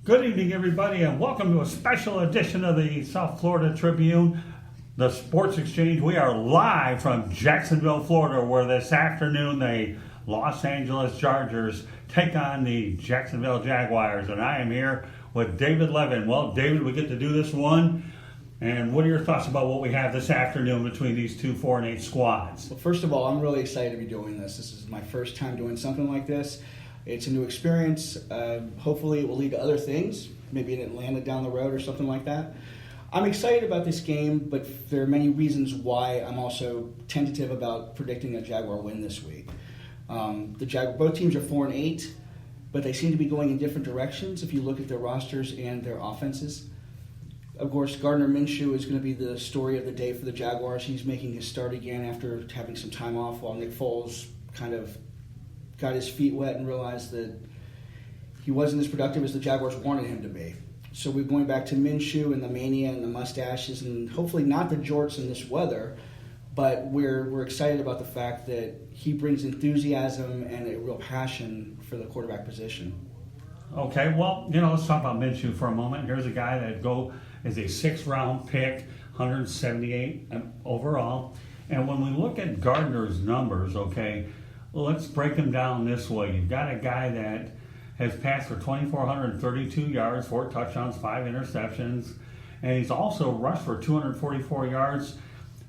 Good evening, everybody, and welcome to a special edition of the South Florida Tribune, the Sports Exchange. We are live from Jacksonville, Florida, where this afternoon the Los Angeles Chargers take on the Jacksonville Jaguars, and I am here with David Levin. Well, David, we get to do this one, and what are your thoughts about what we have this afternoon between these two 4-8 squads? Well, first of all, I'm really excited to be doing this. This is my first time doing something like this. It's a new experience. Hopefully it will lead to other things, maybe in Atlanta down the road or something like that. I'm excited about this game, but there are many reasons why I'm also tentative about predicting a Jaguar win this week. Both teams are 4-8, but they seem to be going in different directions if you look at their rosters and their offenses. Of course, Gardner Minshew is going to be the story of the day for the Jaguars. He's making his start again after having some time off, while Nick Foles kind of got his feet wet and realized that he wasn't as productive as the Jaguars wanted him to be. So we're going back to Minshew and the mania and the mustaches, and hopefully not the jorts in this weather, but we're excited about the fact that he brings enthusiasm and a real passion for the quarterback position. Okay, well, let's talk about Minshew for a moment. Here's a guy that is a 6th-round pick, 178 overall. And when we look at Gardner's numbers, let's break them down this way. You've got a guy that has passed for 2,432 yards, 4 touchdowns, 5 interceptions, and he's also rushed for 244 yards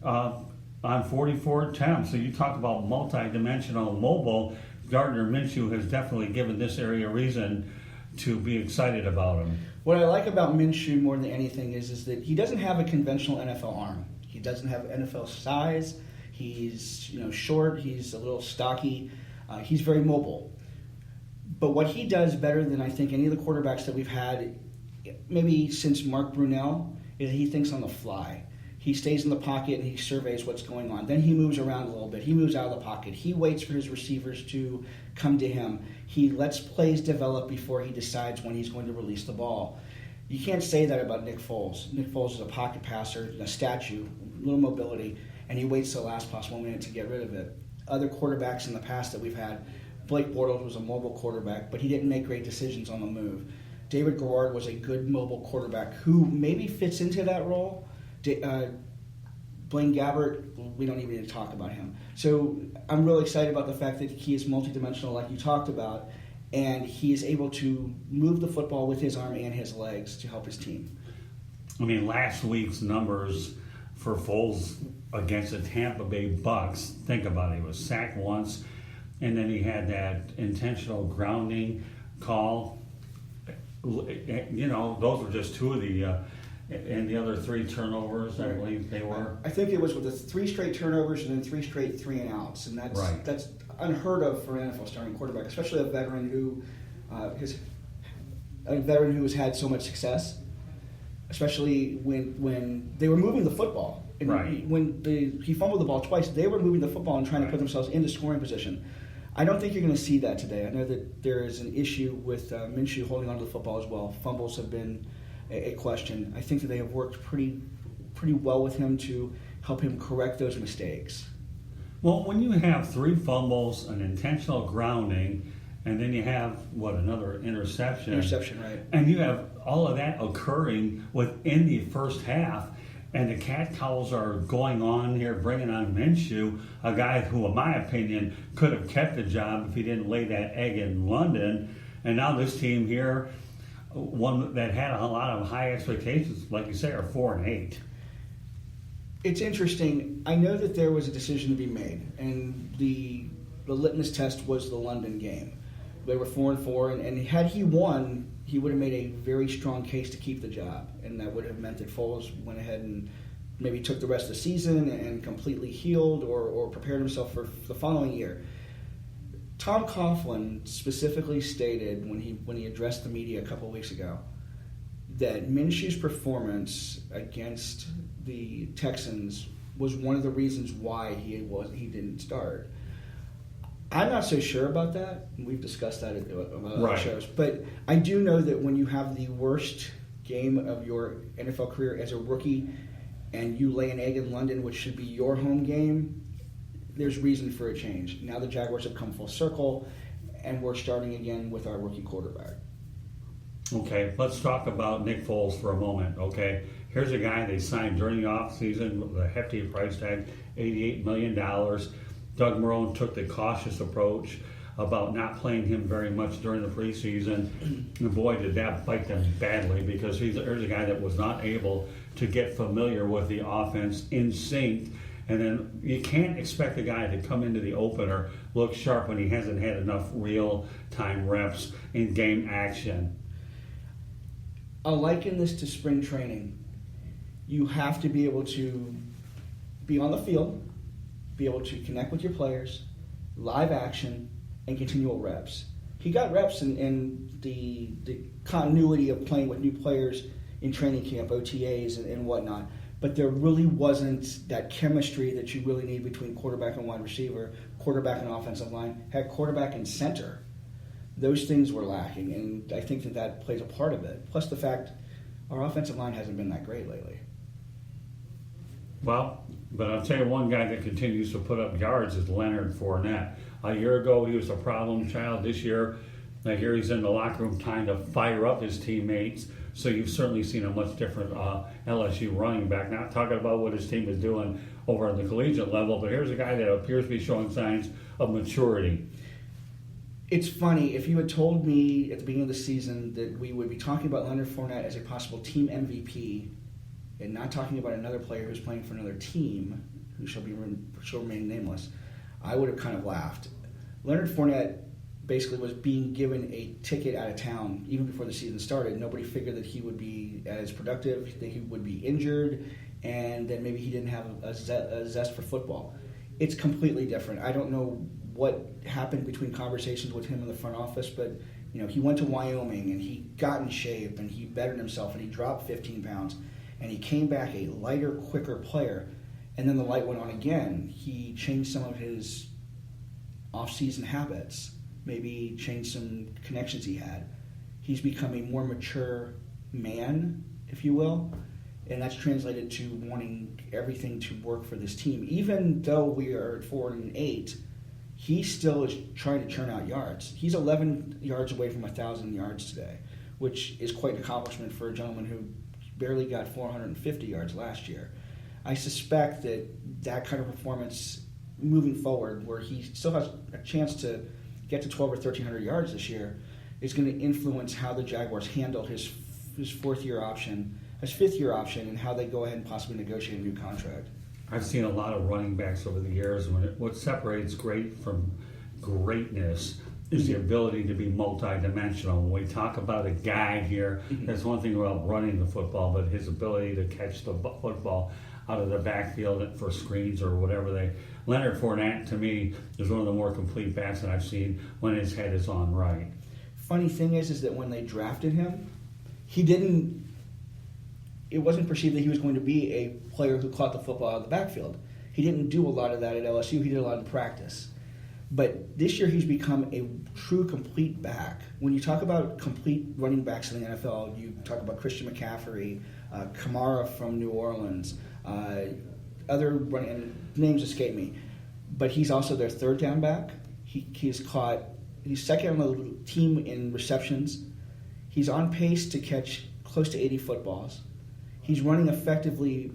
on 44 attempts. So you talk about multi-dimensional mobile. Gardner Minshew has definitely given this area reason to be excited about him. What I like about Minshew more than anything is that he doesn't have a conventional NFL arm. He doesn't have NFL size. He's short. He's a little stocky. He's very mobile. But what he does better than I think any of the quarterbacks that we've had, maybe since Mark Brunell, is he thinks on the fly. He stays in the pocket and he surveys what's going on. Then he moves around a little bit. He moves out of the pocket. He waits for his receivers to come to him. He lets plays develop before he decides when he's going to release the ball. You can't say that about Nick Foles. Nick Foles is a pocket passer, a statue, little mobility, and he waits till the last possible minute to get rid of it. Other quarterbacks in the past that we've had, Blake Bortles was a mobile quarterback, but he didn't make great decisions on the move. David Garrard was a good mobile quarterback who maybe fits into that role. Blaine Gabbert, we don't even need to talk about him. So I'm really excited about the fact that he is multidimensional, like you talked about, and he is able to move the football with his arm and his legs to help his team. Last week's numbers for Foles against the Tampa Bay Bucks, think about it. He was sacked once, and then he had that intentional grounding call. Those were just 2 of the and the other 3 turnovers, I believe they were. I think it was with the 3 straight turnovers and then 3 straight 3-and-outs, and that's unheard of for an NFL starting quarterback, especially a veteran who has had so much success. Especially when they were moving the football. And right. When he fumbled the ball twice, they were moving the football and trying to put themselves into scoring position. I don't think you're going to see that today. I know that there is an issue with Minshew holding onto the football as well. Fumbles have been a question. I think that they have worked pretty well with him to help him correct those mistakes. Well, when you have 3 fumbles, an intentional grounding, and then you have, another interception. Interception, right. And you have all of that occurring within the first half, and the cat calls are going on here, bringing on Minshew, a guy who, in my opinion, could have kept the job if he didn't lay that egg in London. And now this team here, one that had a lot of high expectations, like you say, are 4-8. It's interesting. I know that there was a decision to be made, and the litmus test was the London game. They were 4-4, and had he won, he would have made a very strong case to keep the job, and that would have meant that Foles went ahead and maybe took the rest of the season and completely healed or prepared himself for the following year. Tom Coughlin specifically stated when he addressed the media a couple of weeks ago that Minshew's performance against the Texans was one of the reasons why he didn't start. I'm not so sure about that. We've discussed that at other shows. But I do know that when you have the worst game of your NFL career as a rookie and you lay an egg in London, which should be your home game, there's reason for a change. Now the Jaguars have come full circle, and we're starting again with our rookie quarterback. Okay, let's talk about Nick Foles for a moment, okay? Here's a guy they signed during the offseason with a hefty price tag, $88 million. Doug Marrone took the cautious approach about not playing him very much during the preseason. And boy, did that bite them badly, because here's a guy that was not able to get familiar with the offense in sync. And then you can't expect a guy to come into the opener, look sharp when he hasn't had enough real-time reps in game action. I'll liken this to spring training. You have to be able to be on the field, be able to connect with your players, live action, and continual reps. He got reps in the continuity of playing with new players in training camp, OTAs, and whatnot. But there really wasn't that chemistry that you really need between quarterback and wide receiver, quarterback and offensive line, heck, quarterback and center. Those things were lacking, and I think that plays a part of it. Plus the fact our offensive line hasn't been that great lately. Well, but I'll tell you one guy that continues to put up yards is Leonard Fournette. A year ago, he was a problem child. This year, I hear he's in the locker room trying to fire up his teammates. So you've certainly seen a much different LSU running back. Not talking about what his team is doing over on the collegiate level, but here's a guy that appears to be showing signs of maturity. It's funny, if you had told me at the beginning of the season that we would be talking about Leonard Fournette as a possible team MVP and not talking about another player who's playing for another team who shall remain nameless, I would have kind of laughed. Leonard Fournette basically was being given a ticket out of town even before the season started. Nobody figured that he would be as productive, that he would be injured, and that maybe he didn't have a zest for football. It's completely different. I don't know what happened between conversations with him in the front office, but he went to Wyoming and he got in shape and he bettered himself and he dropped 15 pounds and he came back a lighter, quicker player. And then the light went on again. He changed some of his off-season habits, maybe changed some connections he had. He's become a more mature man, if you will, and that's translated to wanting everything to work for this team. Even though we are at 4-8, he still is trying to churn out yards. He's 11 yards away from 1,000 yards today, which is quite an accomplishment for a gentleman who barely got 450 yards last year. I suspect that kind of performance moving forward, where he still has a chance to get to 12 or 1,300 yards this year, is going to influence how the Jaguars handle his fifth-year option, and how they go ahead and possibly negotiate a new contract. I've seen a lot of running backs over the years. What separates great from greatness is the ability to be multidimensional. When we talk about a guy here, that's one thing about running the football, but his ability to catch the football out of the backfield for screens or whatever Leonard Fournette, to me, is one of the more complete backs that I've seen when his head is on right. Funny thing is that when they drafted him, it wasn't perceived that he was going to be a player who caught the football out of the backfield. He didn't do a lot of that at LSU. He did a lot in practice. But this year he's become a true complete back. When you talk about complete running backs in the NFL, you talk about Christian McCaffrey, Kamara from New Orleans, other running names escape me. But he's also their third down back. He's second on the team in receptions. He's on pace to catch close to 80 footballs. He's running effectively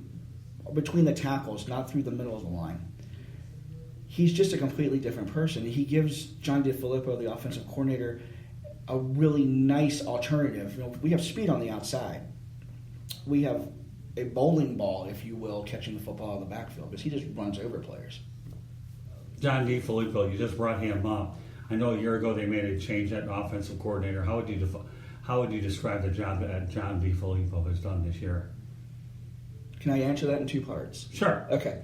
between the tackles, not through the middle of the line. He's just a completely different person. He gives John DeFilippo, the offensive coordinator, a really nice alternative. We have speed on the outside. We have a bowling ball, if you will, catching the football out of the backfield, because he just runs over players. John DeFilippo, you just brought him up. I know a year ago they made a change at offensive coordinator. How would you describe the job that John DeFilippo has done this year? Can I answer that in two parts? Sure. Okay.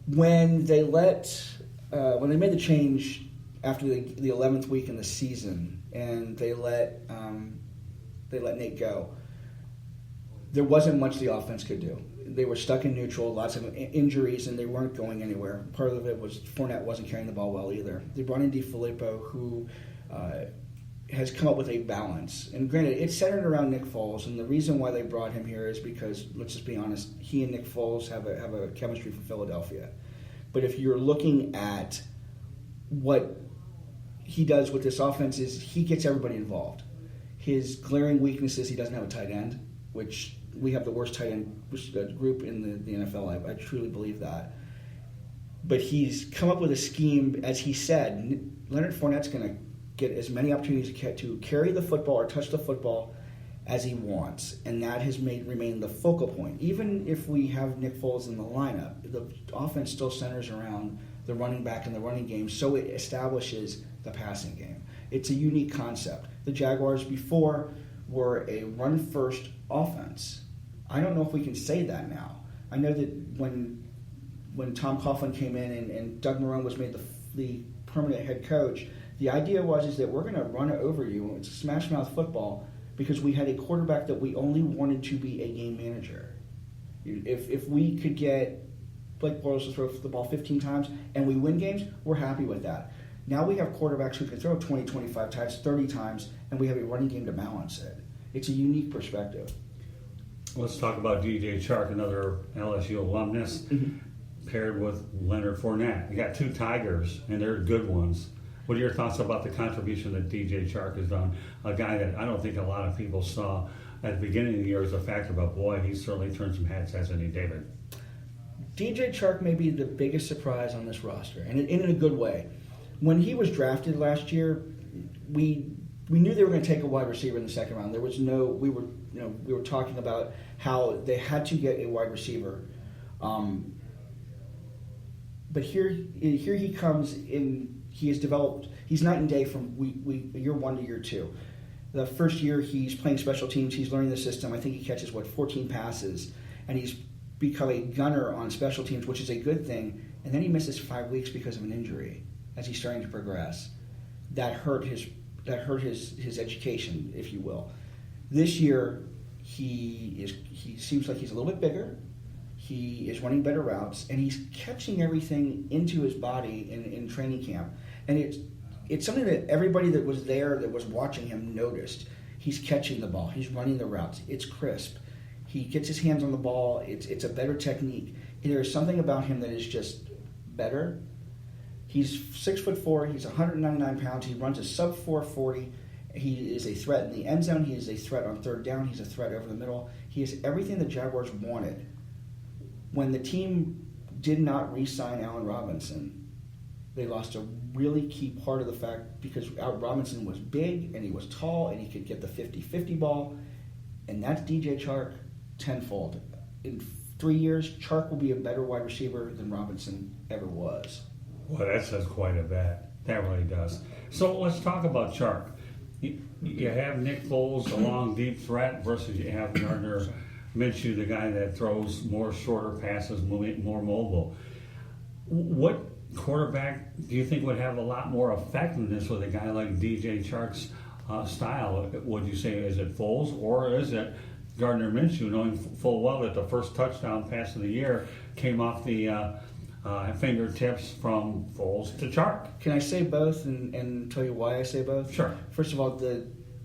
When they made the change after the 11th week in the season, and they let Nate go, there wasn't much the offense could do. They were stuck in neutral, lots of injuries, and they weren't going anywhere. Part of it was Fournette wasn't carrying the ball well either. They brought in DeFilippo, who has come up with a balance. And granted, it's centered around Nick Foles, and the reason why they brought him here is because, let's just be honest, he and Nick Foles have a chemistry for Philadelphia. But if you're looking at what he does with this offense, is he gets everybody involved. His glaring weakness is he doesn't have a tight end, which we have the worst tight end group in the NFL. I truly believe that. But he's come up with a scheme, as he said, Leonard Fournette's going to get as many opportunities to carry the football or touch the football as he wants, and that has remained the focal point. Even if we have Nick Foles in the lineup, the offense still centers around the running back and the running game, so it establishes the passing game. It's a unique concept. The Jaguars before were a run-first offense. I don't know if we can say that now. I know that when Tom Coughlin came in and Doug Marrone was made the permanent head coach, the idea was that we're going to run over you. It's smash-mouth football because we had a quarterback that we only wanted to be a game manager. If we could get Blake Bortles to throw the ball 15 times and we win games, we're happy with that. Now we have quarterbacks who can throw 20, 25 times, 30 times, and we have a running game to balance it. It's a unique perspective. Let's talk about DJ Chark, another LSU alumnus, paired with Leonard Fournette. You got two Tigers, and they're good ones. What are your thoughts about the contribution that DJ Chark has done? A guy that I don't think a lot of people saw at the beginning of the year as a factor, but boy, he certainly turned some heads, hasn't he, David? DJ Chark may be the biggest surprise on this roster, and in a good way. When he was drafted last year, we knew they were going to take a wide receiver in the second round. There was we were talking about how they had to get a wide receiver. But here he comes in. He has developed. He's night and day from year one to year two. The first year he's playing special teams. He's learning the system. I think he catches 14 passes, and he's become a gunner on special teams, which is a good thing. And then he misses 5 weeks because of an injury as he's starting to progress. That hurt his education, if you will. This year he seems like he's a little bit bigger. He is running better routes, and he's catching everything into his body in training camp. And it's something that everybody that was there, that was watching him, noticed. He's catching the ball. He's running the routes. It's crisp. He gets his hands on the ball. It's a better technique. There's something about him that is just better. He's 6'4". He's 199 pounds. He runs a sub 440. He is a threat in the end zone. He is a threat on third down. He's a threat over the middle. He is everything the Jaguars wanted. When the team did not re-sign Allen Robinson, they lost a really key part of the fact because Allen Robinson was big and he was tall and he could get the 50-50 ball, and that's DJ Chark tenfold. In 3 years, Chark will be a better wide receiver than Robinson ever was. Well, that says quite a bit. That really does. So let's talk about Chark. You have Nick Foles, a long, deep threat, versus you have Gardner Minshew, the guy that throws more shorter passes, more mobile. What quarterback do you think would have a lot more effectiveness with a guy like DJ Chark's style? Would you say, is it Foles or is it Gardner Minshew, knowing full well that the first touchdown pass of the year came off the fingertips from Foles to Chark? Can I say both and tell you why I say both? Sure. First of all,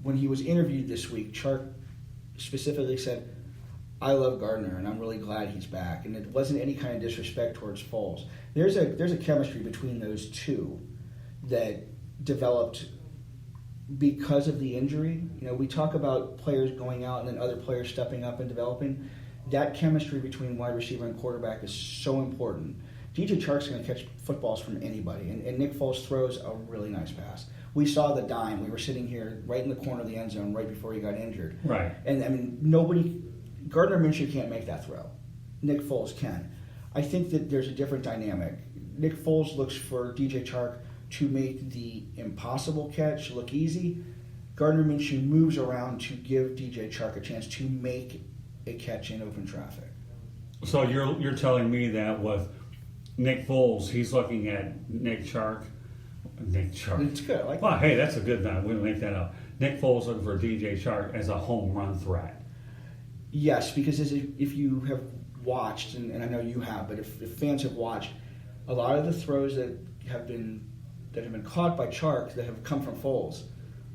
when he was interviewed this week, Chark specifically said, I love Gardner, and I'm really glad he's back. And it wasn't any kind of disrespect towards Foles. There's a chemistry between those two that developed because of the injury. You know, we talk about players going out and then other players stepping up and developing. That chemistry between wide receiver and quarterback is so important. DJ Chark's going to catch footballs from anybody, and Nick Foles throws a really nice pass. We saw the dime. We were sitting here right in the corner of the end zone right before he got injured. Right. And, I mean, Gardner Minshew can't make that throw. Nick Foles can. I think that there's a different dynamic. Nick Foles looks for DJ Chark to make the impossible catch look easy. Gardner Minshew moves around to give DJ Chark a chance to make a catch in open traffic. So you're telling me that with Nick Foles, he's looking at Nick Chark. It's good. I like well, that. hey, that's a good one. We didn't make that up. Nick Foles looking for DJ Chark as a home run threat. Yes, because if you have watched, and I know you have, but if fans have watched, a lot of the throws that have been caught by Chark that have come from Foles,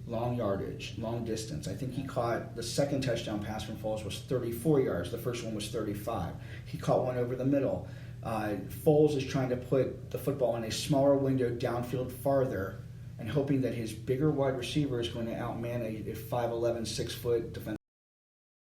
long yardage, long distance. I think he caught the second touchdown pass from Foles was 34 yards. The first one was 35. He caught one over the middle. Foles is trying to put the football in a smaller window downfield farther and hoping that his bigger wide receiver is going to outman a 5'11", 6-foot defensive